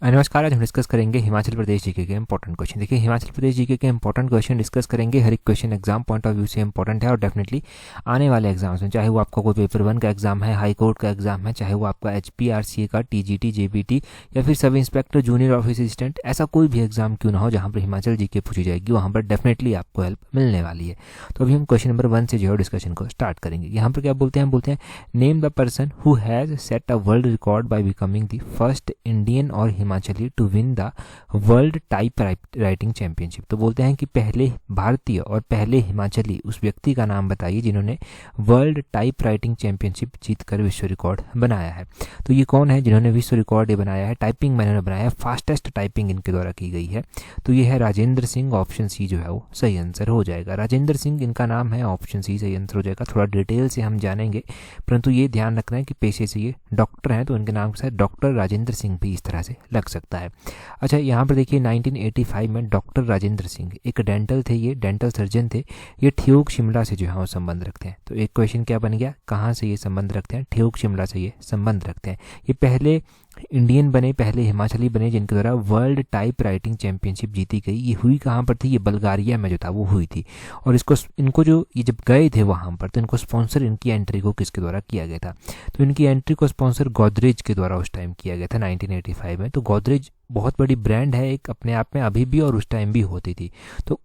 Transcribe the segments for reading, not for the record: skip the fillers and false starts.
नमस्कार। आज हम डिस्कस करेंगे हिमाचल प्रदेश जीके के इंपॉर्टेंट क्वेश्चन। देखिए, हिमाचल प्रदेश जीके के इंपॉर्टेंट क्वेश्चन डिस्कस करेंगे। हर एक question exam point of view से इंपॉर्टेंट है और डेफिनेटली आने वाले एग्जाम्स में, चाहे वो आपका कोई पेपर 1 का एग्जाम है, हाई कोर्ट का एग्जाम है, चाहे वो आपका HPRCA का, TGT, JBT या फिर sub inspector, junior office assistant, ऐसा कोई भी एग्जाम क्यों ना हो जहाँ पर हिमाचल जीके पूछी जाएगी, वहाँ पर डेफिनेटली आपको हेल्प मिलने वाली है। तो अभी हम क्वेश्चन नंबर 1 से जो है डिस्कशन को स्टार्ट करेंगे। यहाँ पर क्या बोलते हैं, name the person who has set a world record by becoming the first Indian और Himachali to win the world type writing championship. तो बोलते हैं कि पहले भारतीय और पहले हिमाचली उस व्यक्ति का नाम बताइए जिन्होंने वर्ल्ड टाइप राइटिंग चैंपियनशिप जीतकर विश्व रिकॉर्ड बनाया है। तो ये कौन है जिन्होंने विश्व रिकॉर्ड बनाया है, टाइपिंग में इन्होंने बनाया है, फास्टेस्ट टाइपिंग इनके द्वारा की गई है। तो ये है राजेंद्र सिंह। ऑप्शन सी जो है वो सही आंसर हो जाएगा। राजेंद्र सिंह इनका नाम है, ऑप्शन सी सही आंसर हो जाएगा। थोड़ा डिटेल से हम जानेंगे, परंतु ये ध्यान रखना है कि पेशे से ये डॉक्टर हैं, तो इनके नाम के साथ डॉक्टर राजेंद्र सिंह भी इस तरह से लग सकता है। अच्छा, यहाँ पर देखिए 1985 में डॉक्टर राजेंद्र सिंह एक डेंटल थे, ये डेंटल सर्जन थे। ये ठियोग शिमला से जो है वो संबंध रखते हैं। तो एक क्वेश्चन क्या बन गया, कहाँ से ये संबंध रखते हैं, ठियोग शिमला से ये संबंध रखते हैं। ये पहले इंडियन बने, पहले हिमाचली बने जिनके द्वारा वर्ल्ड टाइप राइटिंग चैंपियनशिप जीती गई। ये हुई कहाँ पर थी, ये बल्गारिया में जो था वो हुई थी। और इनको जो ये जब गए थे वहाँ पर, तो इनको स्पॉन्सर इनकी एंट्री को किसके द्वारा किया गया था, तो इनकी एंट्री को स्पॉन्सर गोदरेज के द्वारा उस टाइम किया गया था 1985 में। तो गोदरेज बहुत बड़ी ब्रांड है एक अपने आप में, अभी भी और उस टाइम भी होती थी। तो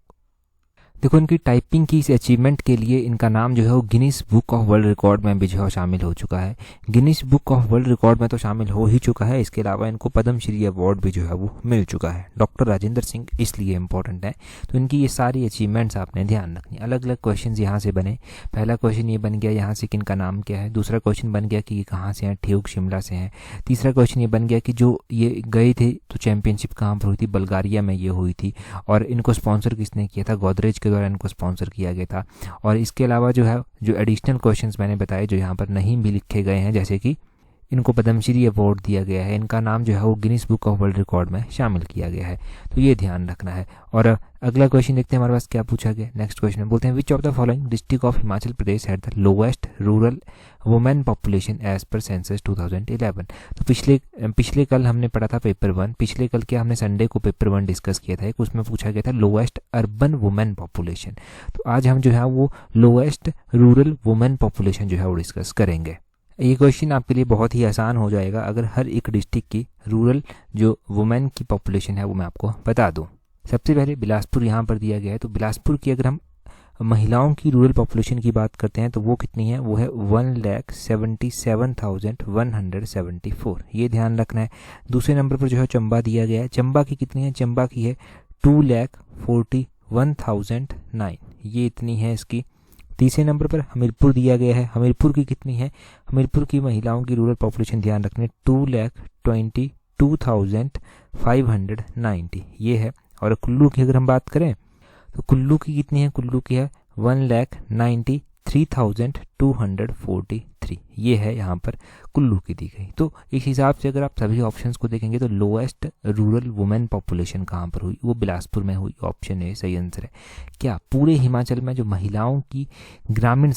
देखो, इनकी टाइपिंग की इस अचीवमेंट के लिए इनका नाम जो है वो Guinness book of world record में भी जो है शामिल हो चुका है। Guinness book of world record में तो शामिल हो ही चुका है, इसके अलावा इनको पद्मश्री अवार्ड भी जो है वो मिल चुका है। डॉक्टर राजेंद्र सिंह इसलिए इंपॉर्टेंट है। तो इनकी ये सारी अचीवमेंट्स आपने ध्यान रखनी। अलग अलग क्वेश्चन यहाँ से बने। पहला क्वेश्चन ये बन गया यहाँ से कि इनका नाम क्या है। दूसरा क्वेश्चन बन गया कि ये कहाँ से हैं, ठियोग शिमला से हैं। तीसरा क्वेश्चन ये बन गया कि जो ये गए थे तो चैंपियनशिप कहाँ पर हुई थी, बल्गारिया में ये हुई थी। और इनको स्पॉन्सर किसने किया था, गोदरेज के द्वारा इनको स्पॉन्सर किया गया था। और इसके अलावा जो है जो एडिशनल क्वेश्चंस मैंने बताए जो यहाँ पर नहीं भी लिखे गए हैं, जैसे कि इनको पद्मश्री अवार्ड दिया गया है, इनका नाम जो है वो Guinness book of world record में शामिल किया गया है। तो ये ध्यान रखना है। और अगला क्वेश्चन देखते हैं हमारे पास क्या पूछा गया। नेक्स्ट क्वेश्चन में बोलते हैं which of the following district of Himachal Pradesh had the lowest rural women population as per census 2011। तो पिछले कल हमने पढ़ा था पेपर 1, पिछले कल क्या हमने संडे को पेपर 1 डिस्कस किया था, उसमें पूछा गया था लोएस्ट अर्बन वुमेन पॉपुलेशन। तो आज हम जो है वो लोएस्ट रूरल वुमेन पॉपुलेशन जो है वो डिस्कस करेंगे। ये क्वेश्चन आपके लिए बहुत ही आसान हो जाएगा अगर हर एक डिस्ट्रिक्ट की रूरल जो वुमेन की पॉपुलेशन है वो मैं आपको बता दूं। सबसे पहले बिलासपुर यहाँ पर दिया गया है। तो बिलासपुर की अगर हम महिलाओं की रूरल पॉपुलेशन की बात करते हैं तो वो कितनी है, वो है 1,77,174। ये ध्यान रखना है। दूसरे नंबर पर जो है चंबा दिया गया है। चंबा की कितनी है, चंबा की है 2,41,009। ये इतनी है इसकी। तीसरे नंबर पर हमीरपुर दिया गया है। हमीरपुर की कितनी है, हमीरपुर की महिलाओं की रूरल पॉपुलेशन ध्यान रखने 2,22,590 ये है। और कुल्लू की अगर हम बात करें तो कुल्लू की कितनी है, कुल्लू की है 1,93,243। ये है यहाँ पर कुल्लू की दी गई। तो इस हिसाब से अगर आप सभी ऑप्शंस को देखेंगे तो लोएस्ट रूरल वुमेन पॉपुलेशन कहाँ पर हुई, वो बिलासपुर में हुई। ऑप्शन ए सही आंसर है। क्या पूरे हिमाचल में जो महिलाओं की ग्रामीण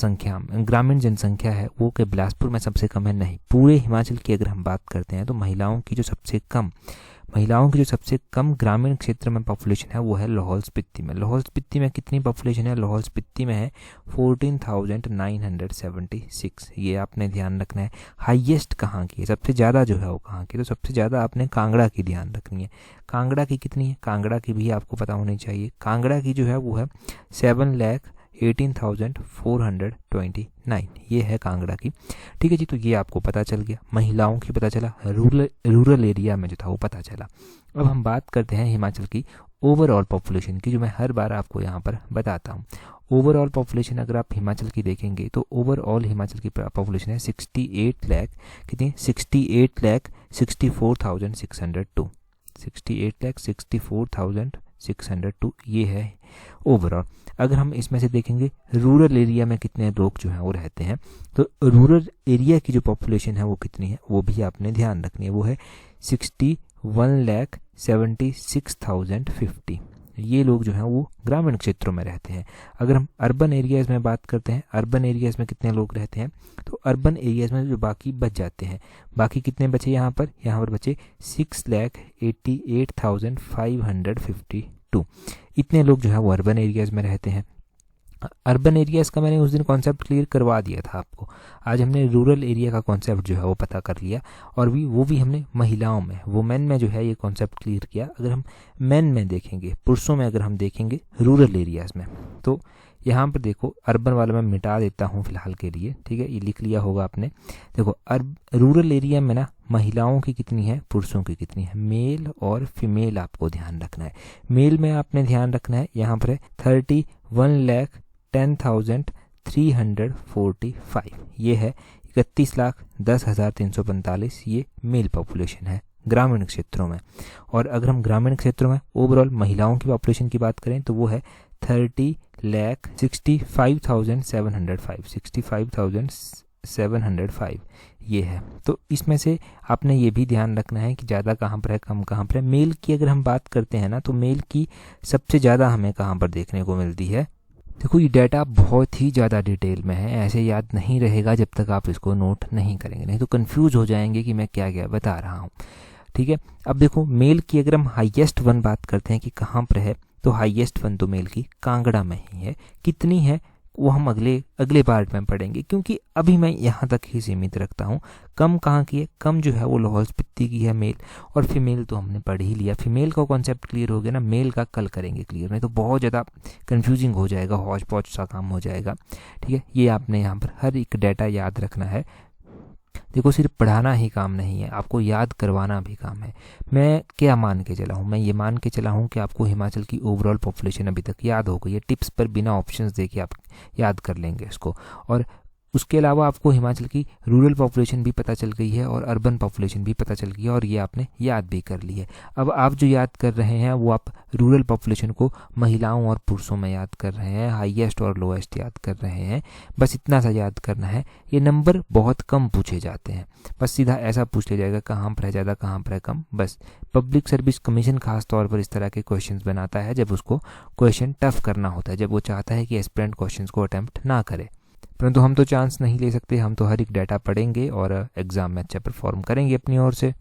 जनसंख्या है वो के बिलासपुर में सबसे कम है? नहीं, पूरे हिमाचल की अगर हम बात करते हैं तो महिलाओं की जो सबसे कम ग्रामीण क्षेत्र में पॉपुलेशन है वो है लाहौल स्पीति में। लाहौल स्पीति में कितनी पॉपुलेशन है, लाहौल स्पीति में है 14,976। ये आपने ध्यान रखना है। हाईएस्ट कहाँ की है, सबसे ज़्यादा जो है वो कहाँ की, तो सबसे ज़्यादा आपने कांगड़ा की ध्यान रखनी है। कांगड़ा की कितनी है, कांगड़ा की भी आपको पता होनी चाहिए। कांगड़ा की जो है वो है 7,18,429। ये है कांगड़ा की। ठीक है जी, तो ये आपको पता चल गया, महिलाओं की पता चला, रूरल एरिया में जो था वो पता चला। अब हम बात करते हैं हिमाचल की ओवरऑल पॉपुलेशन की, जो मैं हर बार आपको यहाँ पर बताता हूँ। ओवरऑल पॉपुलेशन अगर आप हिमाचल की देखेंगे तो ओवरऑल हिमाचल की पॉपुलेशन है 68 लाख, कितनी, 68,64,602। 68,64,602 ये है ओवरऑल। अगर हम इसमें से देखेंगे रूरल एरिया में कितने लोग जो हैं वो रहते हैं, तो रूरल एरिया की जो पॉपुलेशन है वो कितनी है वो भी आपने ध्यान रखनी है। वो है 61,76,050। ये लोग जो हैं वो ग्रामीण क्षेत्रों में रहते हैं। अगर हम अर्बन एरियाज़ में बात करते हैं, अर्बन एरियाज़ में कितने लोग रहते हैं, तो अर्बन एरियाज़ में जो बाकी बच जाते हैं, बाकी कितने बचे यहाँ पर बचे 6,88,552। इतने लोग जो है वो अर्बन एरियाज़ में रहते हैं। अर्बन एरियाज़ का मैंने उस दिन कॉन्सेप्ट क्लियर करवा दिया था आपको। आज हमने रूरल एरिया का कॉन्सेप्ट जो है वो पता कर लिया, और वो भी हमने महिलाओं में, वुमेन में जो है ये कॉन्सेप्ट क्लियर किया। अगर हम मेन में देखेंगे, पुरुषों में अगर हम देखेंगे रूरल एरियाज़ में, तो यहाँ पर देखो अर्बन वाला मैं मिटा देता हूँ फिलहाल के लिए, ठीक है, ये लिख लिया होगा आपने। देखो रूरल एरिया में ना महिलाओं की कितनी है, पुरुषों की कितनी है, मेल और फीमेल आपको ध्यान रखना है। मेल में आपने ध्यान रखना है, यहाँ पर है 31,10,345, ये है 31,10,345, ये मेल पॉपुलेशन है ग्रामीण क्षेत्रों में। और अगर हम ग्रामीण क्षेत्रों में ओवरऑल महिलाओं की पॉपुलेशन की बात करें तो वो है 30,65,705, 65,705 ये है। तो इसमें से आपने ये भी ध्यान रखना है कि ज़्यादा कहाँ पर है, कम कहाँ पर है। मेल की अगर हम बात करते हैं ना, तो मेल की सबसे ज़्यादा हमें कहाँ पर देखने को मिलती है। देखो ये डाटा बहुत ही ज़्यादा डिटेल में है, ऐसे याद नहीं रहेगा जब तक आप इसको नोट नहीं करेंगे, नहीं तो कंफ्यूज हो जाएंगे कि मैं क्या क्या बता रहा हूँ, ठीक है। अब देखो मेल की अगर हम हाईएस्ट वन बात करते हैं कि कहाँ पर है, तो हाईएस्ट वन तो मेल की कांगड़ा में ही है। कितनी है वो हम अगले पार्ट में पढ़ेंगे, क्योंकि अभी मैं यहाँ तक ही सीमित रखता हूँ। कम कहाँ की है, कम जो है वो लाहौल स्पीति की है मेल, और फीमेल तो हमने पढ़ ही लिया। फीमेल का कॉन्सेप्ट क्लियर हो गया ना, मेल का कल करेंगे क्लियर, नहीं तो बहुत ज़्यादा कंफ्यूजिंग हो जाएगा, हौच पौच सा काम हो जाएगा, ठीक है। ये आपने यहाँ पर हर एक डाटा याद रखना है। देखो सिर्फ पढ़ाना ही काम नहीं है, आपको याद करवाना भी काम है। मैं क्या मान के चला हूँ, मैं ये मान के चला हूँ कि आपको हिमाचल की ओवरऑल पॉपुलेशन अभी तक याद हो गई है। टिप्स पर बिना ऑप्शंस देके आप याद कर लेंगे इसको, और उसके अलावा आपको हिमाचल की रूरल पॉपुलेशन भी पता चल गई है और अर्बन पॉपुलेशन भी पता चल गई है, और ये आपने याद भी कर ली है। अब आप जो याद कर रहे हैं वो आप रूरल पॉपुलेशन को महिलाओं और पुरुषों में याद कर रहे हैं, हाईएस्ट और लोएस्ट याद कर रहे हैं। बस इतना सा याद करना है। ये नंबर बहुत कम पूछे जाते हैं, बस सीधा ऐसा पूछ लिया जाएगा कहाँ पर है ज़्यादा, कहाँ पर है कम। बस पब्लिक सर्विस कमीशन खास तौर पर इस तरह के क्वेश्चंस बनाता है जब उसको क्वेश्चन टफ करना होता है, जब वो चाहता है कि एस्पिरेंट क्वेश्चंस को अटेम्प्ट ना करे। परंतु हम तो चांस नहीं ले सकते, हम तो हर एक डाटा पढ़ेंगे और एग्जाम में अच्छा परफॉर्म करेंगे अपनी ओर से।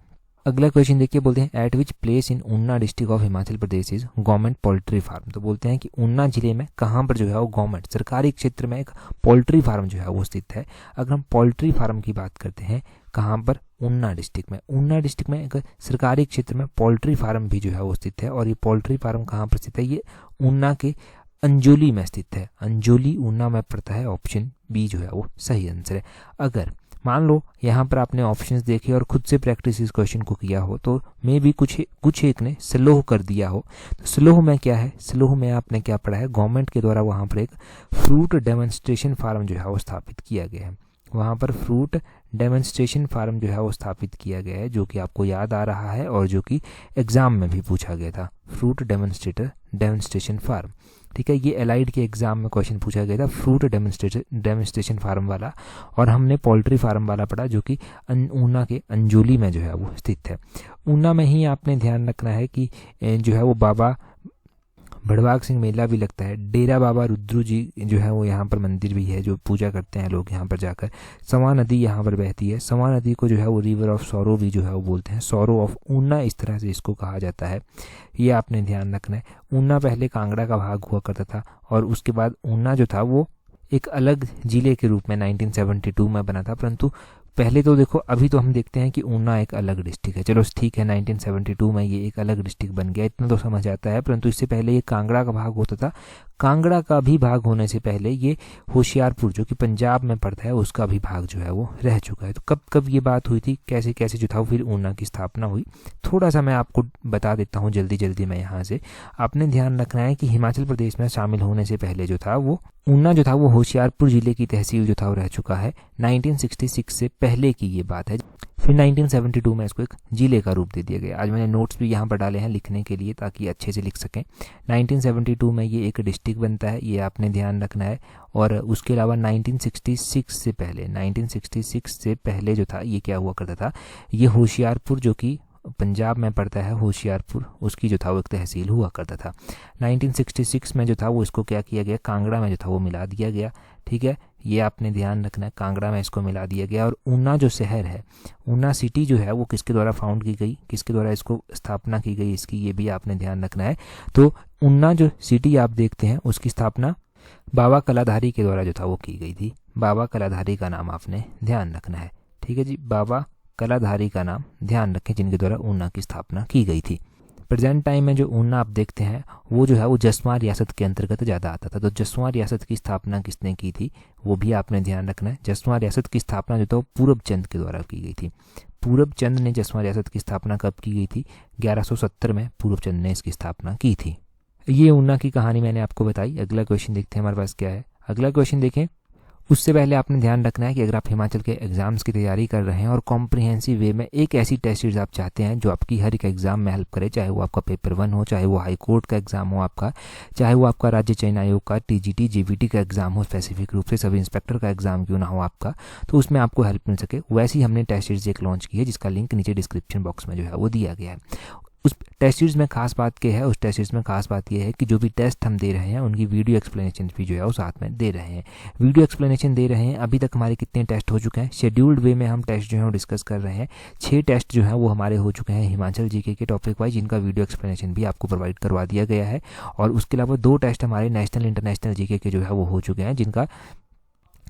अगला क्वेश्चन देखिए, बोलते हैं at which place in Una district of Himachal Pradesh is government poultry farm. तो बोलते हैं कि ऊना जिले में कहाँ पर जो है वो गवर्नमेंट सरकारी क्षेत्र में एक पोल्ट्री फार्म जो है वो स्थित है। अगर हम पोल्ट्री फार्म की बात करते हैं कहाँ पर, ऊना डिस्ट्रिक्ट में, ऊना डिस्ट्रिक्ट में एक सरकारी क्षेत्र में पोल्ट्री फार्म भी जो है वो स्थित है। और ये पोल्ट्री फार्म कहाँ पर स्थित है, ये ऊना के अंजोली में स्थित है। अंजोली ऊना में पड़ता है, ऑप्शन बी जो है वो सही आंसर है। अगर मान लो यहाँ पर आपने ऑप्शंस देखे और खुद से प्रैक्टिस इस क्वेश्चन को किया हो, तो मे भी कुछ एक ने स्लोह कर दिया हो। तो स्लोह में क्या है, स्लोह में आपने क्या पढ़ा है, गवर्नमेंट के द्वारा वहाँ पर एक फ्रूट डेमोन्स्ट्रेशन फार्म जो है वो स्थापित किया गया है। वहाँ पर फ्रूट डेमोन्स्ट्रेशन फार्म जो है वो स्थापित किया गया है, जो कि आपको याद आ रहा है और जो कि एग्जाम में भी पूछा गया था। फ्रूट डेमोन्स्ट्रेशन फार्म, ठीक है, ये एलाइड के एग्जाम में क्वेश्चन पूछा गया था, फ्रूट डेमोन्स्ट्रेशन फार्म वाला। और हमने पोल्ट्री फार्म वाला पढ़ा जो कि ऊना के अंजोली में जो है वो स्थित है। ऊना में ही आपने ध्यान रखना है कि जो है वो बाबा भड़वाग सिंह मेला भी लगता है। डेरा बाबा रुद्रू जी जो है वो यहाँ पर मंदिर भी है, जो पूजा करते हैं लोग यहाँ पर जाकर। सवा नदी यहाँ पर बहती है, सवा नदी को जो है वो रिवर ऑफ सौरो भी जो है वो बोलते हैं, सौरो ऑफ ऊना इस तरह से इसको कहा जाता है। ये आपने ध्यान रखना है। ऊना पहले कांगड़ा का भाग हुआ करता था, और उसके बाद ऊना जो था वो एक अलग जिले के रूप में 1972 में बना था। परंतु पहले तो देखो, अभी तो हम देखते हैं कि ऊना एक अलग डिस्ट्रिक्ट है, चलो ठीक है 1972 में ये एक अलग डिस्ट्रिक्ट बन गया, इतना तो समझ आता है। परंतु इससे पहले ये कांगड़ा का भाग होता था। कांगड़ा का भी भाग होने से पहले ये होशियारपुर जो कि पंजाब में पड़ता है उसका भी भाग जो है वो रह चुका है। तो कब कब ये बात हुई थी, कैसे कैसे जो था फिर ऊना की स्थापना हुई, थोड़ा सा मैं आपको बता देता हूँ जल्दी में यहाँ से। आपने ध्यान रखना है कि हिमाचल प्रदेश में शामिल होने से पहले जो था वो ऊना जो था वो होशियारपुर जिले की तहसील जो था वो रह चुका है। 1966 से पहले की ये बात है। फिर 1972 में इसको एक जिले का रूप दे दिया गया। आज मैंने नोट्स भी यहाँ पर डाले हैं लिखने के लिए ताकि अच्छे से लिख सकें। 1972 में ये एक डिस्ट्रिक्ट बनता है, ये आपने ध्यान रखना है। और उसके अलावा 1966 से पहले जो था ये क्या हुआ करता था, ये होशियारपुर जो कि पंजाब में पड़ता है होशियारपुर, उसकी जो था वो एक तहसील हुआ करता था। 1966 में जो था वो इसको क्या किया गया, कांगड़ा में जो था वो मिला दिया गया। ठीक है, ये आपने ध्यान रखना है, कांगड़ा में इसको मिला दिया गया। और ऊना जो शहर है, ऊना सिटी जो है वो किसके द्वारा फाउंड की गई, किसके द्वारा इसको स्थापना की गई इसकी, ये भी आपने ध्यान रखना है। तो ऊना जो सिटी आप देखते हैं उसकी स्थापना बाबा कलाधारी के द्वारा जो था वो की गई थी। बाबा कलाधारी का नाम आपने ध्यान रखना है। ठीक है जी, बाबा कलाधारी का नाम ध्यान रखें, जिनके द्वारा ऊना की स्थापना की गई थी। प्रेजेंट टाइम में जो ऊना आप देखते हैं वो जो है वो जसवां रियासत के अंतर्गत ज़्यादा आता था। तो जसवां रियासत की स्थापना किसने की थी वो भी आपने ध्यान रखना है। जसवां रियासत की स्थापना जो था वो पूरब चंद के द्वारा की गई थी। पूरब चंद ने जसवां रियासत की स्थापना कब की गई थी, 1170 में पूरब चंद ने इसकी स्थापना की थी। ये ऊना की कहानी मैंने आपको बताई। अगला क्वेश्चन देखते हैं हमारे पास क्या है। अगला क्वेश्चन देखें, उससे पहले आपने ध्यान रखना है कि अगर आप हिमाचल के एग्जाम्स की तैयारी कर रहे हैं और कॉम्प्रिहेंसिव वे में एक ऐसी टेस्ट सीरीज आप चाहते हैं जो आपकी हर एक एग्जाम में हेल्प करे, चाहे वो आपका पेपर 1 हो, चाहे वो हाई कोर्ट का एग्जाम हो आपका, चाहे वो आपका राज्य चयन आयोग का टीजीटी जीवीटी का एग्जाम हो, स्पेसिफिक रूप से सब इंस्पेक्टर का एग्जाम क्यों ना हो आपका, तो उसमें आपको हेल्प मिल सके, वैसी हमने टेस्ट सीरीज एक लॉन्च की है जिसका लिंक नीचे डिस्क्रिप्शन बॉक्स में जो है वो दिया गया है। उस टेस्ट सीरीज में खास बात क्या है, उस टेस्ट सीरीज में खास बात यह है कि जो भी टेस्ट हम दे रहे हैं उनकी वीडियो एक्सप्लेनेशन भी जो है वो साथ में दे रहे हैं। वीडियो एक्सप्लेनेशन दे रहे हैं। अभी तक हमारे कितने टेस्ट हो चुके हैं, शेड्यूल्ड वे में हम टेस्ट जो है वो डिस्कस कर रहे हैं। 6 टेस्ट जो है वो हमारे हो चुके हैं हिमाचल जीके के टॉपिक वाइज, जिनका वीडियो एक्सप्लेनेशन भी आपको प्रोवाइड करवा दिया गया है। और उसके अलावा 2 टेस्ट हमारे नेशनल इंटरनेशनल जीके के जो है वो हो चुके हैं, जिनका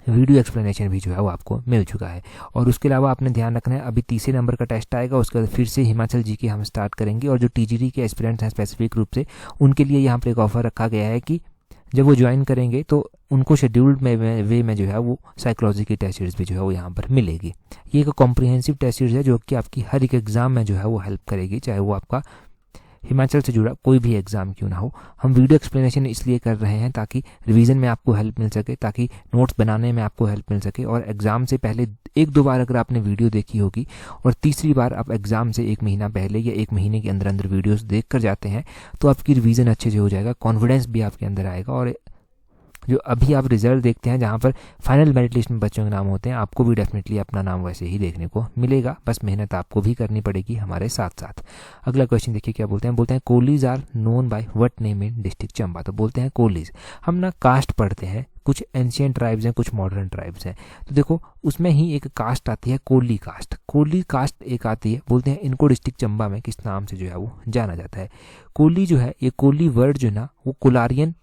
वीडियो एक्सप्लेनेशन भी जो है वो आपको मिल चुका है। और उसके अलावा आपने ध्यान रखना है, अभी तीसरे नंबर का टेस्ट आएगा, उसके बाद फिर से हिमाचल जीके हम स्टार्ट करेंगे। और जो टीजीटी के एस्पिरेंट्स हैं स्पेसिफिक रूप से, उनके लिए यहाँ पर एक ऑफर रखा गया है कि जब वो ज्वाइन करेंगे तो उनको शेड्यूल्ड वे में जो है वो साइकोलॉजी की टेस्ट सीरीज भी जो है वो यहाँ पर मिलेगी। ये एक कॉम्प्रिहेंसिव टेस्ट सीरीज है जो कि आपकी हर एक एग्जाम में जो है वो हेल्प करेगी, चाहे वो आपका हिमाचल से जुड़ा कोई भी एग्जाम क्यों ना हो। हम वीडियो एक्सप्लेनेशन इसलिए कर रहे हैं ताकि रिवीजन में आपको हेल्प मिल सके, ताकि नोट्स बनाने में आपको हेल्प मिल सके। और एग्जाम से पहले 1-2 बार अगर आपने वीडियो देखी होगी और तीसरी बार आप एग्जाम से 1 महीना पहले या 1 महीने के अंदर अंदर वीडियोस देख कर जाते हैं तो आपकी रिवीजन अच्छे से हो जाएगा, कॉन्फिडेंस भी आपके अंदर आएगा। और जो अभी आप रिजल्ट देखते हैं जहाँ पर फाइनल मेरिट लिस्ट में बच्चों के नाम होते हैं, आपको भी डेफिनेटली अपना नाम वैसे ही देखने को मिलेगा। बस मेहनत आपको भी करनी पड़ेगी हमारे साथ साथ। अगला क्वेश्चन देखिए क्या बोलते हैं Kolis are known by what name in district Chamba. तो बोलते हैं कोलीज, हम ना कास्ट पढ़ते हैं, कुछ एंशियंट ट्राइब्स हैं, कुछ मॉडर्न ट्राइब्स हैं। तो देखो उसमें ही एक कास्ट आती है कोली कास्ट। कोली कास्ट एक आती है, बोलते हैं इनको डिस्ट्रिक्ट चंबा में किस नाम से जो है वो जाना जाता है। कोली जो है, ये कोली वर्ड जो है ना वो कुलारियन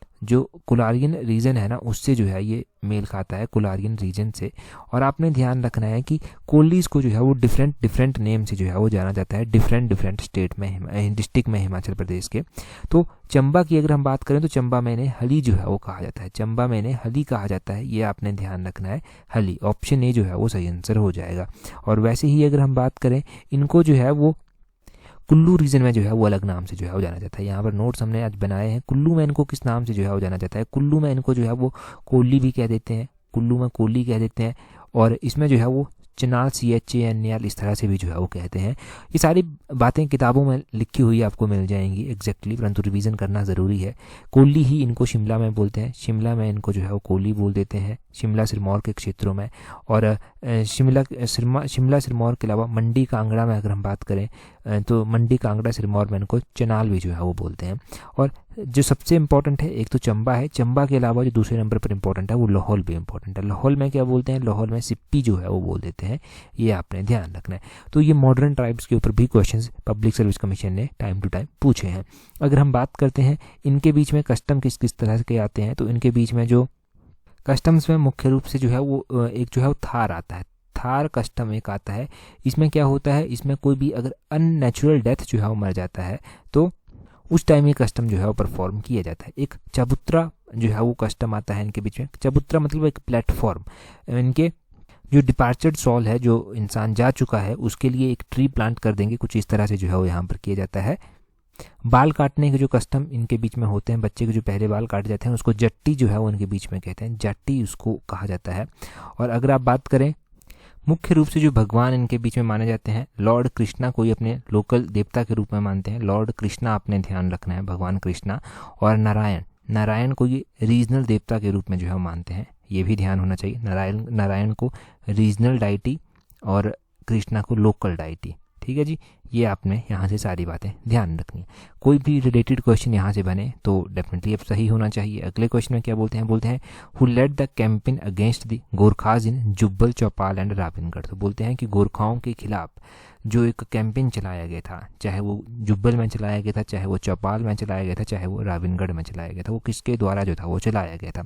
रीजन है ना उससे जो है ये मेल खाता है, कुलारियन रीजन से। और आपने ध्यान रखना है कि कोलीज को जो है वो डिफरेंट नेम से जो है वो जाना जाता है डिफरेंट स्टेट में, डिस्ट्रिक्ट में हिमाचल प्रदेश के। तो चंबा की अगर हम बात करें तो चंबा में इन्हें हली जो है वो कहा जाता है, चंबा में इन्हें हली कहा जाता है, ये आपने ध्यान रखना है, हली। ऑप्शन ए जो है वो सही आंसर हो जाएगा। और वैसे ही अगर हम बात करें, इनको जो है वो कुल्लू रीजन में जो है वो अलग नाम से जो है वो जाना जाता है। यहाँ पर नोट्स हमने आज बनाए हैं। कुल्लू में इनको किस नाम से जो है वो जाना जाता है, कुल्लू में इनको जो है वो कोली भी कह देते हैं, कुल्लू में कोली कह देते हैं। और इसमें जो है वो चनाल CHANAL इस तरह से भी जो है वो कहते हैं। ये सारी बातें किताबों में लिखी हुई आपको मिल जाएंगी एग्जैक्टली, परंतु रिवीजन करना ज़रूरी है। कोली ही इनको शिमला में बोलते हैं, शिमला में इनको जो है वो कोली बोल देते हैं, शिमला सिरमौर के क्षेत्रों में। और शिमला सिरमौर के अलावा मंडी कांगड़ा में अगर हम बात करें तो मंडी कांगड़ा सिरमौर में इनको चनाल भी जो है वो बोलते हैं। और जो सबसे इंपॉर्टेंट है एक तो चंबा है, चंबा के अलावा जो दूसरे नंबर पर इंपॉर्टेंट है वो लाहौल भी इंपॉर्टेंट है। लाहौल में क्या बोलते हैं, लाहौल में सिप्पी जो है वो बोल देते हैं, ये आपने ध्यान रखना है। तो ये मॉडर्न ट्राइब्स के ऊपर भी क्वेश्चंस पब्लिक सर्विस कमीशन ने टाइम टू टाइम पूछे हैं। अगर हम बात करते हैं इनके बीच में कस्टम किस किस तरह के आते हैं, तो इनके बीच में जो कस्टम्स में मुख्य रूप से जो है वो एक जो है वो थार आता है, थार कस्टम एक आता है। इसमें क्या होता है, इसमें कोई भी अगर अननेचुरल डेथ जो है वो मर जाता है तो उस टाइम ये कस्टम जो है वो परफॉर्म किया जाता है। एक चबूतरा जो है वो कस्टम आता है इनके बीच में। चबूतरा मतलब एक प्लेटफॉर्म, इनके जो डिपार्चर्ड सॉल है, जो इंसान जा चुका है, उसके लिए एक ट्री प्लांट कर देंगे, कुछ इस तरह से जो है वो यहाँ पर किया जाता है। बाल काटने के जो कस्टम इनके बीच में होते हैं, बच्चे के जो पहले बाल काटे जाते हैं उसको जट्टी जो है वो इनके बीच में कहते हैं, जट्टी उसको कहा जाता है। और अगर आप बात करें मुख्य रूप से जो भगवान इनके बीच में माने जाते हैं, लॉर्ड कृष्णा को ही अपने लोकल देवता के रूप में मानते हैं, लॉर्ड कृष्णा आपने ध्यान रखना है, भगवान कृष्णा। और नारायण को ये रीजनल देवता के रूप में जो है मानते हैं, ये भी ध्यान होना चाहिए। नारायण को रीजनल डाइटी और कृष्णा को लोकल डाइटी, ठीक है जी, ये आपने यहाँ से सारी बातें ध्यान रखनी है। कोई भी रिलेटेड क्वेश्चन यहाँ से बने तो डेफिनेटली अब सही होना चाहिए। अगले क्वेश्चन में क्या बोलते हैं who led the campaign against the Gorkhas in Jubbal, Chaupal and Ravingarh. तो बोलते हैं कि गोरखाओं के खिलाफ जो एक कैंपेन चलाया गया था, चाहे वो जुब्बल में चलाया गया था, चाहे वो चौपाल में चलाया गया था, चाहे वो राविनगढ़ में चलाया गया था, वो किसके द्वारा जो था वो चलाया गया था।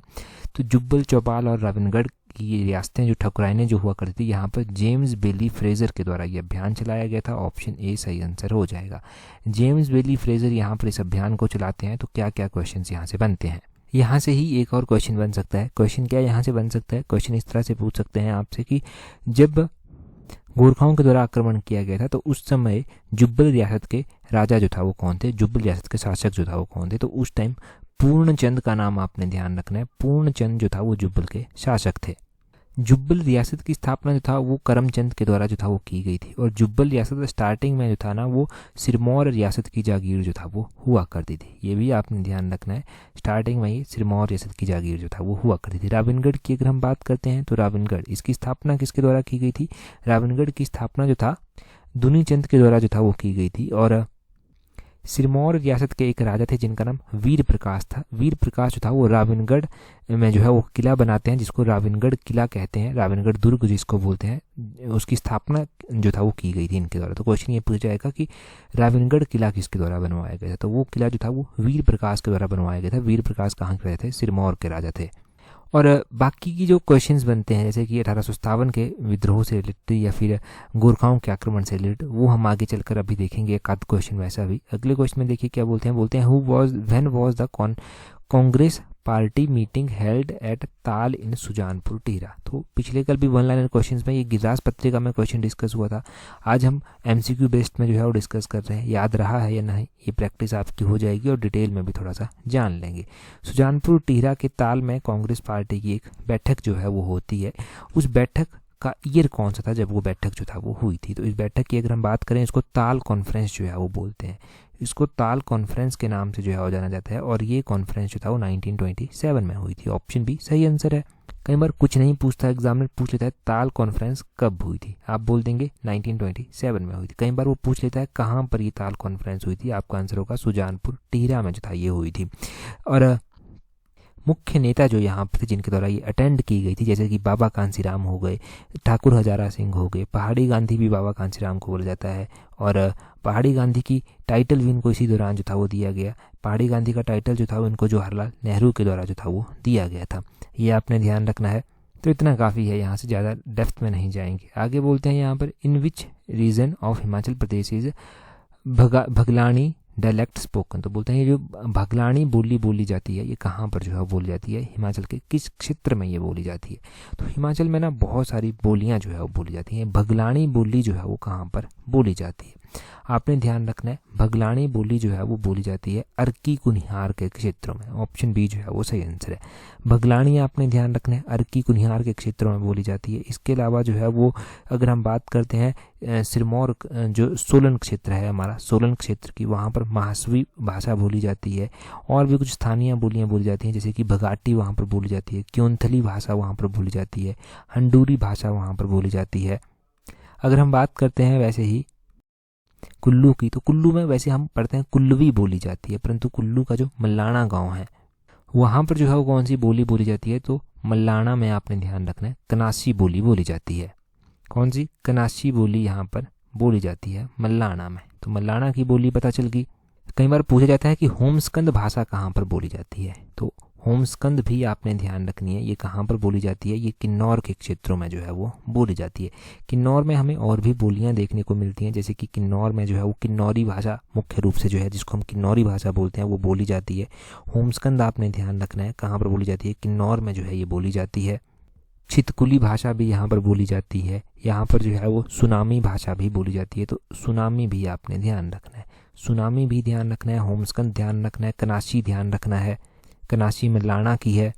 तो जुब्बल, चौपाल और राविनगढ़ की ये रियासतें जो ठकुराइनें जो हुआ करती थी, यहाँ पर जेम्स बेली फ्रेजर के द्वारा ये अभियान चलाया गया था। ऑप्शन ए सही आंसर हो जाएगा। जेम्स बेली फ्रेजर यहाँ पर इस अभियान को चलाते हैं। तो क्या क्या क्वेश्चन यहाँ से बनते हैं, यहाँ से ही एक और क्वेश्चन बन सकता है। क्वेश्चन क्या यहाँ से बन सकता है, क्वेश्चन इस तरह से पूछ सकते हैं आपसे कि जब गोरखाओं के द्वारा आक्रमण किया गया था तो उस समय जुब्बल रियासत के राजा जो था वो कौन थे, जुब्बल रियासत के शासक जो था वो कौन थे। तो उस टाइम पूर्णचंद का नाम आपने ध्यान रखना है। पूर्णचंद जो था वो जुब्बल के शासक थे। जुब्बल रियासत की स्थापना जो था वो करमचंद के द्वारा जो था वो की गई थी। और जुब्बल रियासत स्टार्टिंग में जो था ना वो सिरमौर रियासत की जागीर जो था वो हुआ करती थी। ये भी आपने ध्यान रखना है, स्टार्टिंग में ही सिरमौर रियासत की जागीर जो था वो हुआ करती थी। राविनगढ़ की अगर हम बात करते हैं तो राविनगढ़, इसकी स्थापना किसके द्वारा की गई थी। राविनगढ़ की स्थापना जो था दुनीचंद के द्वारा जो था वो की गई थी। और सिरमौर रियासत के एक राजा थे जिनका नाम वीर प्रकाश था। वीर प्रकाश जो था वो राविनगढ़ में जो है वो किला बनाते हैं जिसको राविनगढ़ किला कहते हैं, राविनगढ़ दुर्ग जिसको बोलते हैं, उसकी स्थापना जो था वो की गई थी इनके द्वारा। तो क्वेश्चन ये पूछा जाएगा कि राविनगढ़ किला किसके द्वारा बनवाया गया था। तो वो किला जो था वो वीर प्रकाश के द्वारा बनवाया गया था। वीर प्रकाश कहाँ के राजा थे, सिरमौर के राजा थे। और बाकी की जो क्वेश्चंस बनते हैं जैसे कि 1857 के विद्रोह से रिलेटेड या फिर गोरखाओं के आक्रमण से रिलेटेड, वो हम आगे चलकर अभी देखेंगे एक आध क्वेश्चन वैसा भी। अगले क्वेश्चन में देखिए क्या बोलते हैं when was the Congress party meeting held at ताल इन सुजानपुर टिहरा। तो पिछले कल भी वन लाइनर क्वेश्चंस में ये गिरिराज पत्रिका में क्वेश्चन डिस्कस हुआ था। आज हम एमसीक्यू बेस्ड में जो है वो डिस्कस कर रहे हैं। याद रहा है या नहीं, ये प्रैक्टिस आपकी हो जाएगी और डिटेल में भी थोड़ा सा जान लेंगे। सुजानपुर टिहरा के ताल में कांग्रेस पार्टी की एक बैठक जो है वो होती है। उस बैठक का ईयर कौन सा था जब वो बैठक जो था वो हुई थी। तो इस बैठक की अगर हम बात करें, इसको ताल कॉन्फ्रेंस जो है वो बोलते हैं। इसको ताल कॉन्फ्रेंस के नाम से जो है वो जाना जाता है। और ये कॉन्फ्रेंस जो था वो 1927 में हुई थी। ऑप्शन बी सही आंसर है। कई बार कुछ नहीं पूछता, एग्जामिनर पूछ लेता है ताल कॉन्फ्रेंस कब हुई थी, आप बोल देंगे 1927 में हुई थी। कई बार वो पूछ लेता है कहाँ पर ये ताल कॉन्फ्रेंस हुई थी, आपका आंसर होगा सुजानपुर टिहरा में जो था ये हुई थी। और मुख्य नेता जो यहाँ पर थे जिनके द्वारा ये अटेंड की गई थी, जैसे कि बाबा कांसीराम हो गए, ठाकुर हजारा सिंह हो गए, पहाड़ी गांधी भी बाबा कांसीराम को बोला जाता है। और पहाड़ी गांधी की टाइटल भी इनको इसी दौरान जो था वो दिया गया। पहाड़ी गांधी का टाइटल जो था वो इनको जवाहरलाल नेहरू के द्वारा जो था वो दिया गया था। ये आपने ध्यान रखना है। तो इतना काफ़ी है, यहाँ से ज़्यादा डेप्थ में नहीं जाएंगे। आगे बोलते हैं यहाँ पर in which region of Himachal Pradesh is Bhagalani dialect spoken. तो बोलते हैं ये जो भगलानी बोली जाती है ये कहाँ पर जो है बोली जाती है, हिमाचल के किस क्षेत्र में ये बोली जाती है। तो हिमाचल में ना बहुत सारी बोलियाँ जो है वो बोली जाती हैं। भगलानी बोली जो है वो कहाँ पर बोली जाती है, आपने ध्यान रखना है। भगलानी बोली जो है वो बोली जाती है अर्की कुनिहार के क्षेत्रों में। ऑप्शन बी जो है वो सही आंसर है। भगलानी आपने ध्यान रखना है अर्की कुनिहार के क्षेत्रों में बोली जाती है। इसके अलावा जो है वो अगर हम बात करते हैं सिरमौर जो सोलन क्षेत्र है हमारा, सोलन क्षेत्र की, वहाँ पर महासवी भाषा बोली जाती है। और भी कुछ स्थानीय बोलियाँ बोली जाती हैं जैसे कि भगाटी वहाँ पर बोली जाती है, क्योंथली भाषा वहाँ पर बोली जाती है, हंडूरी भाषा वहाँ पर बोली जाती है। अगर हम बात करते हैं वैसे ही कुल्लू की, तो कुल्लू में वैसे हम पढ़ते हैं कुल्लवी बोली जाती है, परंतु कुल्लू का जो मल्लाना गांव है वहाँ पर जो है वो कौन सी बोली बोली जाती है, तो मल्लाना में आपने ध्यान रखना है कनासी बोली बोली जाती है। कौन सी, कनासी बोली यहाँ पर बोली जाती है मल्लाना में। तो मल्लाना की बोली पता चल गई। कई बार पूछा जाता है कि होमस्कंद भाषा कहाँ पर बोली जाती है, तो होमस्कंद भी आपने ध्यान रखनी है, ये कहाँ पर बोली जाती है, ये किन्नौर के क्षेत्रों में जो है वो बोली जाती है। किन्नौर में हमें और भी बोलियाँ देखने को मिलती हैं, जैसे कि किन्नौर में जो है वो किन्नौरी भाषा मुख्य रूप से जो है जिसको हम किन्नौरी भाषा बोलते हैं वो बोली जाती है। होमस्कंद आपने ध्यान रखना है कहाँ पर बोली जाती है, किन्नौर में जो है ये बोली जाती है। छितकुली भाषा भी यहाँ पर बोली जाती है। यहाँ पर जो है वो सुनामी भाषा भी बोली जाती है, तो सुनामी भी आपने ध्यान रखना है, सुनामी भी ध्यान रखना है, होमस्कंद ध्यान रखना है, कनासी ध्यान रखना है, कनासी मल्लाना की है।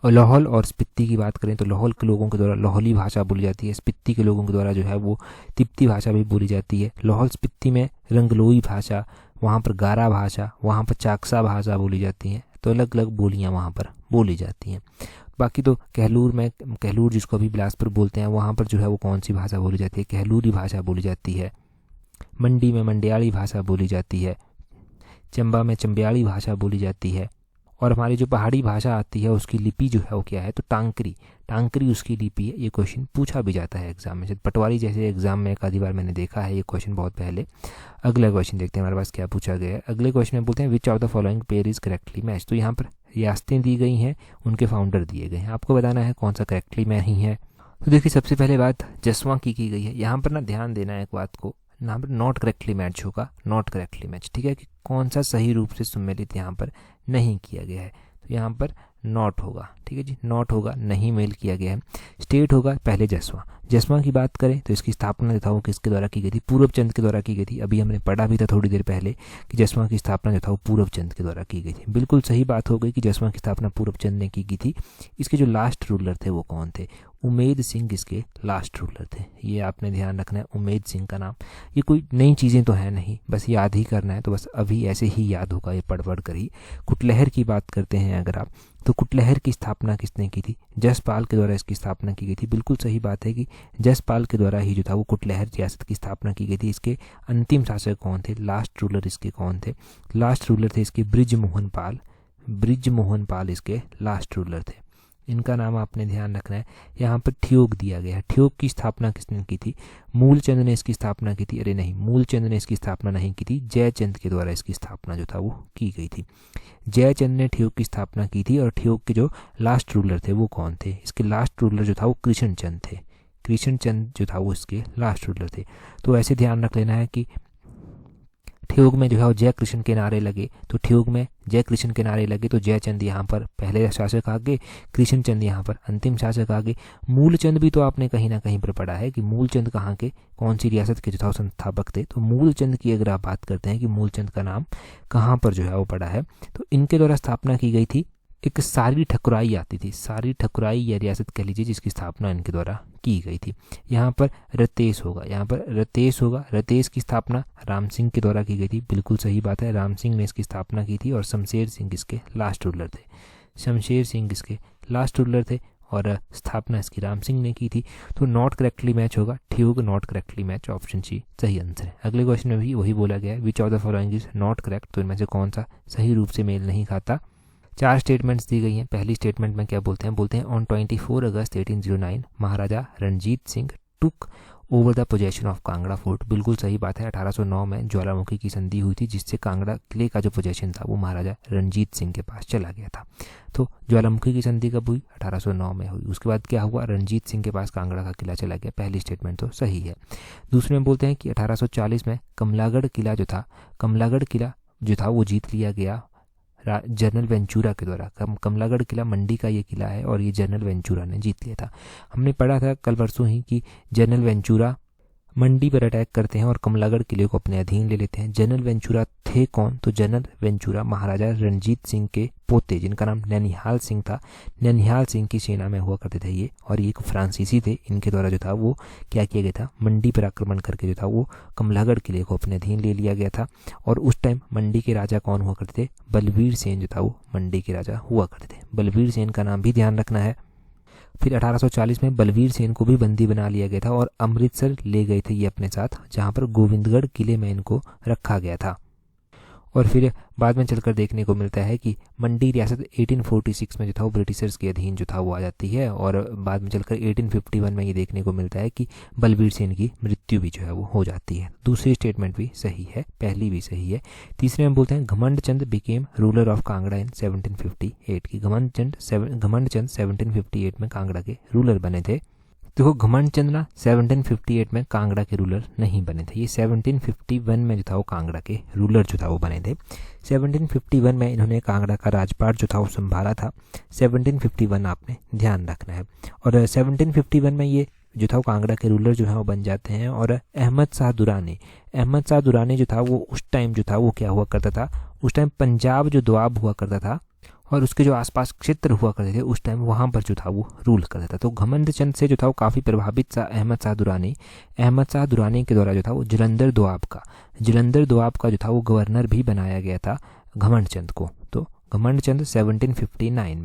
और लाहौल और स्पीति की बात करें तो लाहौल के लोगों के द्वारा लाहौली भाषा बोली जाती है, स्पीति के लोगों के द्वारा जो है वो तिब्बती भाषा भी बोली जाती है। लाहौल स्पीति में रंगलोई भाषा, वहाँ पर गारा भाषा, वहाँ पर चाकसा भाषा बोली जाती है। तो अलग अलग बोलियाँ वहाँ पर बोली जाती हैं। बाकी तो कहलूर में, कहलूर जिसको अभी बिलासपुर बोलते हैं, वहाँ पर जो है वो कौन सी भाषा बोली जाती है, कहलूरी भाषा बोली जाती है। मंडी में मंडियाली भाषा बोली जाती है, चंबा में चंबियाली भाषा बोली जाती है, और हमारी जो पहाड़ी भाषा आती है उसकी लिपि जो है वो क्या है, तो टांकरी, टांकरी उसकी लिपि है। ये क्वेश्चन पूछा भी जाता है एग्जाम में, पटवारी जैसे एग्जाम में एक आधी बार मैंने देखा है ये क्वेश्चन बहुत पहले। अगला क्वेश्चन देखते हैं हमारे पास क्या पूछा गया है। अगले क्वेश्चन में बोलते हैं which of the following pair is correctly match. तो यहाँ पर रियासतें दी गई हैं, उनके फाउंडर दिए गए हैं, आपको बताना है कौन सा करेक्टली मैच ही है। तो देखिए सबसे पहले बात जसवां की गई है। यहाँ पर ना ध्यान देना है एक बात को, यहाँ पर नॉट करेक्टली मैच होगा, नॉट करेक्टली मैच, ठीक है, कि कौन सा सही रूप से सम्मिलित यहाँ पर नहीं किया गया है, तो यहाँ पर नॉट होगा, ठीक है जी, नॉट होगा, नहीं मेल किया गया है। स्टेट होगा पहले जसवां। जसवां की बात करें तो इसकी स्थापना जो था वो किसके द्वारा की गई थी, पूरबचंद के द्वारा की गई थी। अभी हमने पढ़ा भी था थोड़ी देर पहले कि जसवां की स्थापना जो था वो पूरबचंद के द्वारा की गई थी। बिल्कुल सही बात हो गई कि जसवां की स्थापना पूरबचंद ने की थी। इसके जो लास्ट रूलर थे वो कौन थे, उमेद सिंह इसके लास्ट रूलर थे। ये आपने ध्यान रखना है, उमेद सिंह का नाम। ये कोई नई चीज़ें तो है नहीं, बस याद ही करना है, तो बस अभी ऐसे ही याद होगा ये पढ़ कर ही। कुटलहर की बात करते हैं अगर आप, तो कुटलहर की स्थापना किसने की थी, जसपाल के द्वारा इसकी स्थापना की गई थी। बिल्कुल सही बात है कि जसपाल के द्वारा ही जो था वो कुटलहर रियासत की स्थापना की गई थी। इसके अंतिम शासक कौन थे, लास्ट रूलर इसके कौन थे, लास्ट रूलर थे इसके बृजमोहन पाल, बृजमोहन पाल इसके लास्ट रूलर थे। इनका नाम आपने ध्यान रखना है। यहाँ पर ठियोग दिया गया है, ठियोग की स्थापना किसने की थी, मूलचंद ने इसकी स्थापना की थी। अरे नहीं, मूलचंद ने इसकी स्थापना नहीं की थी, जयचंद के द्वारा इसकी स्थापना जो था वो की गई थी। जयचंद ने ठियोग की स्थापना की थी। और ठियोग के जो लास्ट रूलर थे वो कौन थे, इसके लास्ट रूलर जो था वो कृष्णचंद थे, कृष्णचंद जो था वो इसके लास्ट रूलर थे। तो ऐसे ध्यान रख लेना है कि ठियोग में जो है वो जय कृष्ण के नारे लगे, तो ठियोग में जय कृष्ण के नारे लगे तो जयचंद यहाँ पर पहले शासक आगे, कृष्णचंद यहाँ पर अंतिम शासक आगे। मूलचंद भी तो आपने कहीं ना कहीं पर पढ़ा है कि मूलचंद कहाँ के, कौन सी रियासत के जो था संस्थापक थे। तो मूलचंद की अगर आप बात करते हैं कि मूलचंद का नाम कहाँ पर जो है वो पड़ा है, तो इनके द्वारा स्थापना की गई थी। एक सारी ठकुराई आती थी, सारी ठकुराई या रियासत कह लीजिए, जिसकी स्थापना इनके द्वारा की गई थी। यहाँ पर रतेश होगा, यहाँ पर रतेश होगा। रतेश की स्थापना राम सिंह के द्वारा की गई थी। बिल्कुल सही बात है, राम सिंह ने इसकी स्थापना की थी। और शमशेर सिंह इसके लास्ट रूलर थे, शमशेर सिंह इसके लास्ट रूलर थे और स्थापना इसकी राम सिंह ने की थी। तो नॉट करेक्टली मैच होगा, Theog not correctly match, option C सही आंसर है। अगले क्वेश्चन में भी वही बोला गया है, विच of the following is not correct. तो इनमें से कौन सा सही रूप से मेल नहीं खाता। 4 स्टेटमेंट्स दी गई हैं। पहली स्टेटमेंट में क्या बोलते हैं, बोलते हैं on 24 August 1809 Maharaja Ranjit Singh took over the possession of Kangra fort. बिल्कुल सही बात है, 1809 में ज्वालामुखी की संधि हुई थी, जिससे कांगड़ा किले का जो पोजेशन था वो महाराजा रणजीत सिंह के पास चला गया था। तो ज्वालामुखी की संधि कब हुई, 1809 में हुई। उसके बाद क्या हुआ, रणजीत सिंह के पास कांगड़ा का किला चला गया। पहली स्टेटमेंट तो सही है। दूसरे में बोलते हैं कि 1840 में कमलागढ़ किला जो था, कमलागढ़ किला जो था वो जीत लिया गया जनरल वेंचुरा के द्वारा। कमलागढ़ किला मंडी का ये किला है और ये जनरल वेंचुरा ने जीत लिया था। हमने पढ़ा था कल परसों ही कि जनरल वेंचुरा मंडी पर अटैक करते हैं और कमलागढ़ किले को अपने अधीन ले लेते हैं। जनरल वेंचुरा थे कौन, तो जनरल वेंचुरा महाराजा रणजीत सिंह के पोते, जिनका नाम नैनिहाल सिंह था। नैनिहाल सिंह की सेना में हुआ करते थे ये, और ये एक फ्रांसीसी थे। इनके द्वारा जो था वो क्या किया गया था, मंडी पर आक्रमण करके जो था वो कमलागढ़ किले को अपने अधीन ले लिया गया था। और उस टाइम मंडी के राजा कौन हुआ करते थे, बलवीर सेन जो था वो मंडी के राजा हुआ करते थे। बलवीर सेन का नाम भी ध्यान रखना है। फिर 1840 में बलवीर सेन को भी बंदी बना लिया गया था और अमृतसर ले गए थे ये अपने साथ, जहाँ पर गोविंदगढ़ किले में इनको रखा गया था। और फिर बाद में चलकर देखने को मिलता है कि मंडी रियासत 1846 में जो था वो ब्रिटिशर्स के अधीन जो था वो आ जाती है। और बाद में चलकर 1851 में ये देखने को मिलता है कि बलवीर सेन की मृत्यु भी जो है वो हो जाती है। दूसरी स्टेटमेंट भी सही है, पहली भी सही है। तीसरे में बोलते हैं घमंड चंद बिकेम रूलर ऑफ कांगड़ा इन 1758 की। घमंड चंद 1758 में कांगड़ा के रूलर बने थे। देखो घमंड चंद ना 1758 में कांगड़ा के रूलर नहीं बने थे, ये 1751 में जो था वो कांगड़ा के रूलर जो था वो बने थे। 1751 में इन्होंने कांगड़ा का राजपाट जो था वो संभाला था। 1751 आपने ध्यान रखना है। और 1751 में ये जो था वो कांगड़ा के रूलर जो है वो बन जाते हैं। और अहमद शाह दुरानी जो था वो उस टाइम जो था वो क्या हुआ करता था, उस टाइम पंजाब जो दोआब हुआ करता था और उसके जो आसपास क्षेत्र हुआ करते थे उस टाइम वहाँ पर जो था वो रूल करता था। तो घमंड चंद से जो था वो काफ़ी प्रभावित था अहमद शाह दुरानी के द्वारा जो था वो जलंधर दोआब का जो था वो गवर्नर भी बनाया गया था घमंड चंद को। तो घमंड चंद 1759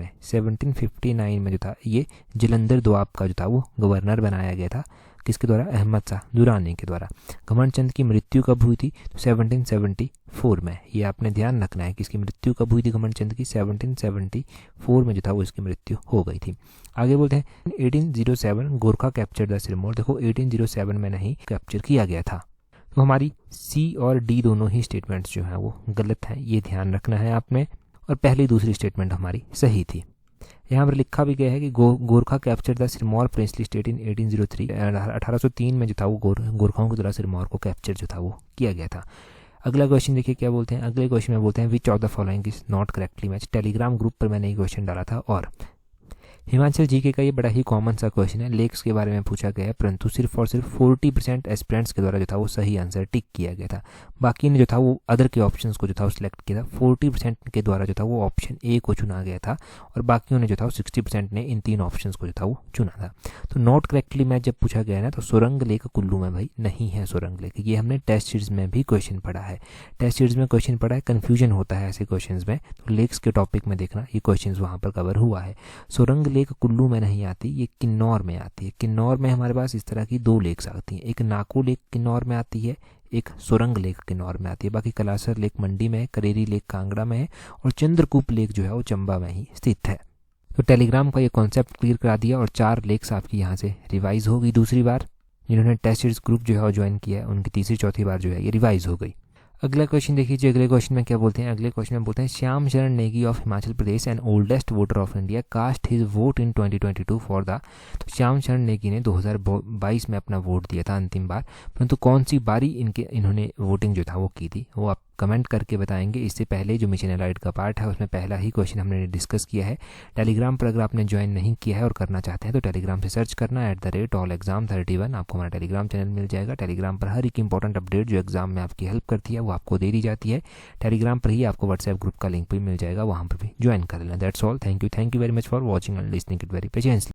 में जो था ये जलंधर दोआब का जो था वो गवर्नर बनाया गया था किसके द्वारा? अहमद शाह दुरानी के द्वारा। घमंड चंद की मृत्यु कब हुई थी? तो 1774 में। ये आपने ध्यान रखना है कि इसकी मृत्यु कब हुई थी घमंड चंद की? 1774 में जो था वो इसकी मृत्यु हो गई थी। आगे बोलते हैं 1807 गोरखा कैप्चर द सिरमौर। देखो 1807 में नहीं कैप्चर किया गया था। तो हमारी सी और डी दोनों ही स्टेटमेंट्स जो हैं वो गलत हैं, ये ध्यान रखना है आपने। और पहली दूसरी स्टेटमेंट हमारी सही थी। यहाँ पर लिखा भी गया है कि Gorkha capture the Sirmaur princely state in 1803। 1803 में जो था वो गोरखाओं के द्वारा सिरमौर को कैप्चर जो था वो किया गया था। अगला क्वेश्चन देखिए क्या बोलते हैं। अगले क्वेश्चन में बोलते हैं which of the following is not correctly match. Telegram group पर मैंने ये क्वेश्चन डाला था। और हिमाचल जीके का ये बड़ा ही कॉमन सा क्वेश्चन है, लेक्स के बारे में पूछा गया है, परंतु सिर्फ और सिर्फ 40% एस्पिरेंट्स के द्वारा जो था वो सही आंसर टिक किया गया था। बाकी ने जो था वो अदर के ऑप्शंस को जो था वो सिलेक्ट किया था। 40% के द्वारा जो था वो ऑप्शन ए को चुना गया था और बाकियों ने जो था वो 60% ने इन 3 ऑप्शंस को जो था वो चुना था। तो नॉट करेक्टली मैच जब पूछा गया ना तो सुरंग लेक कुल्लू में भाई नहीं है सुरंग लेक। ये हमने टेस्ट सीरीज में भी क्वेश्चन पढ़ा है। टेस्ट सीरीज में क्वेश्चन पढ़ा है, कन्फ्यूजन होता है ऐसे क्वेश्चन में, तो लेक्स के टॉपिक में देखना ये क्वेश्चन वहाँ पर कवर हुआ है। सुरंग लेक कुल्लू में नहीं आती, ये किन्नौर में आती है। किन्नौर में हमारे पास इस तरह की 2 लेक्स आती हैं, एक नाको लेक किन्नौर में आती है, एक सुरंग लेक किन्नौर में आती है। बाकी कलासर लेक मंडी में है, करेरी लेक कांगड़ा में है और चंद्रकूप लेक जो है वो चंबा में ही स्थित है। तो टेलीग्राम का ये कॉन्सेप्ट क्लियर करा दिया और 4 लेक्स आपकी यहाँ से रिवाइज हो गई दूसरी बार। जिन्होंने टेस्ट सीरीज ग्रुप जो है वो ज्वाइन किया है उनकी तीसरी चौथी बार जो है ये रिवाइज हो गई। अगला क्वेश्चन देखिए। अगले क्वेश्चन में क्या बोलते हैं? अगले क्वेश्चन में बोलते हैं Shyam Charan Negi of Himachal Pradesh and oldest voter of India cast his vote in 2022 for the. तो श्याम चरण नेगी ने 2022 में अपना वोट दिया था अंतिम बार, परंतु कौन सी बारी इन्होंने वोटिंग जो था वो की थी वो आप कमेंट करके बताएंगे। इससे पहले जो मिशन एलाइड का पार्ट है उसमें पहला ही क्वेश्चन हमने डिस्कस किया है। टेलीग्राम पर अगर आपने ज्वाइन नहीं किया है और करना चाहते हैं तो टेलीग्राम से सर्च करना @allexam31। आपको हमारा टेलीग्राम चैनल मिल जाएगा। टेलीग्राम पर हर एक इंपॉर्टेंट अपडेट जो एग्जाम में आपकी हेल्प करती है वो आपको दे दी जाती है। टेलीग्राम पर ही आपको व्हाट्सएप ग्रुप का लिंक भी मिल जाएगा, वहाँ पर भी ज्वाइन कर लेना। That's all. Thank you very much for watching and listening it very patiently.